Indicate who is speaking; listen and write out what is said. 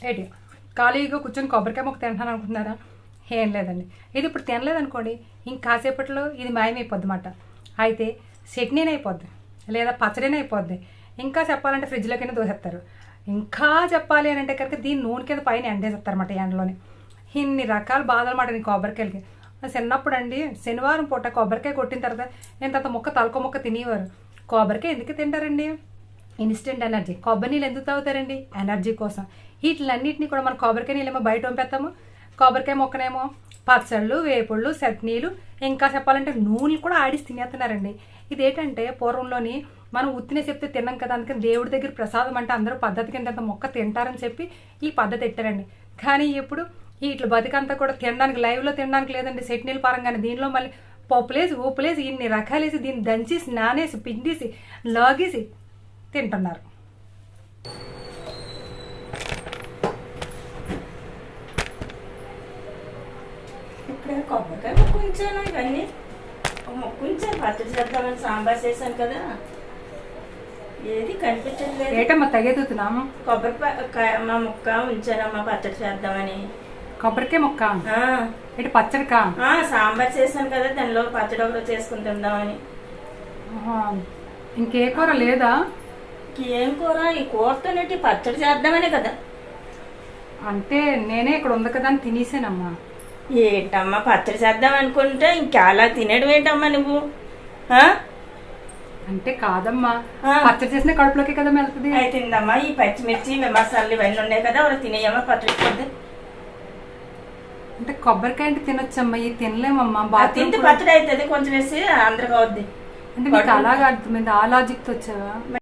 Speaker 1: ఏంటి ఖాళీగా కూర్చొని కొబ్బరికాయ మొక్క తింటాను అనుకుంటున్నారా? ఏం లేదండి. ఇది ఇప్పుడు తినలేదనుకోండి ఇంకాసేపట్లో ఇది మాయమైపోద్ది అన్నమాట. అయితే చట్నీని అయిపోద్ది, లేదా పచ్చడిని అయిపోద్ది. ఇంకా చెప్పాలంటే ఫ్రిడ్జ్లో కింద దోసేస్తారు. ఇంకా చెప్పాలి అని అంటే కనుక దీన్ని నూనె కింద పైన ఎండేసేస్తారు అన్నమాట, ఎండలోనే. ఇన్ని రకాల బాధలు మాట నీ కొబ్బరికాయలకి. చిన్నప్పుడు అండి శనివారం పూట కొబ్బరికాయ కొట్టిన తర్వాత ఇంత మొక్క తలకో మొక్క తినేవారు. కొబ్బరికాయ ఎందుకు తింటారండి? Instant energy. కొబ్బరి నీళ్ళు ఎందుకు తాగుతారండి? ఎనర్జీ కోసం. వీటిలన్నింటినీ కూడా మనం కొబ్బరికాయ నీళ్ళేమో బయట పంపేస్తాము, కొబ్బరికాయ మొక్కనేమో పచ్చళ్ళు, వేపుళ్ళు, చట్నీలు, ఇంకా చెప్పాలంటే నూనెలు కూడా ఆడిసి తినేస్తున్నారండి. ఇదేంటంటే పూర్వంలోని మనం ఉత్తినే చెప్తే తిన్నాం కదా, అందుకని దేవుడి దగ్గర ప్రసాదం అంటే అందరూ పద్ధతి కింద మొక్క తింటారని చెప్పి ఈ పద్ధతి పెట్టారండి. కానీ ఇప్పుడు వీటి బతికంతా కూడా తినడానికి లైవ్లో తినడానికి లేదండి, చట్నీల పరంగానే. దీనిలో మళ్ళీ పప్పులేసి ఉప్పులేసి ఇన్ని రకాలేసి దీన్ని దంచేసి నానేసి పిండేసి లాగేసి తింటున్నారు.
Speaker 2: ఇక్కడ కొబ్బరికాయ ముక్కు ఉంచాను, ఇవన్నీ ముక్కు ఉంచాను. పచ్చడి చేద్దామని సాంబార్ చేశాను కదా, ఏది కనిపించట్లేదు.
Speaker 1: ఏటమ్మా తగేతున్నాము?
Speaker 2: కొబ్బరికాయ మా ముక్క ఉంచానమ్మా పచ్చడి చేద్దామని.
Speaker 1: కొబ్బరికాయ మొక్క ఇటు పచ్చడికా?
Speaker 2: సాంబార్ చేశాను కదా, దానిలో పచ్చడి ఒకరు చేసుకుని తిందామని.
Speaker 1: ఇంకే కూర లేదా?
Speaker 2: ఏం కూర? ఈ కూరతోనేటి పచ్చడి చేద్దామనే కదా.
Speaker 1: అంటే నేనే ఇక్కడ ఉంది కదా అని తినేసానమ్మా.
Speaker 2: ఏంటమ్మా పచ్చడి చేద్దాం అనుకుంటే ఇంకా అలా తినేయడం ఏంటమ్మా నువ్వు?
Speaker 1: అంటే కాదమ్మా, పచ్చడి చేసిన కడుపులోకి కదా వెళ్తుంది.
Speaker 2: అయితే తిందమ్మా, ఈ పచ్చిమిర్చి మసాలాలు ఇవన్నీ ఉన్నాయి కదా, అవి తినేయమ్మా పచ్చడి పోతే.
Speaker 1: అంటే కొబ్బరికాయ అంటే తినొచ్చమ్మా, ఇది తినలేమమ్మా.
Speaker 2: తింటే పచ్చడి అవుతుంది, కొంచెం వేసి అందరికి అవుద్ది.
Speaker 1: అంటే నీకు అలాగా అర్థమైంది, ఆ లాజిక్ తో వచ్చావా?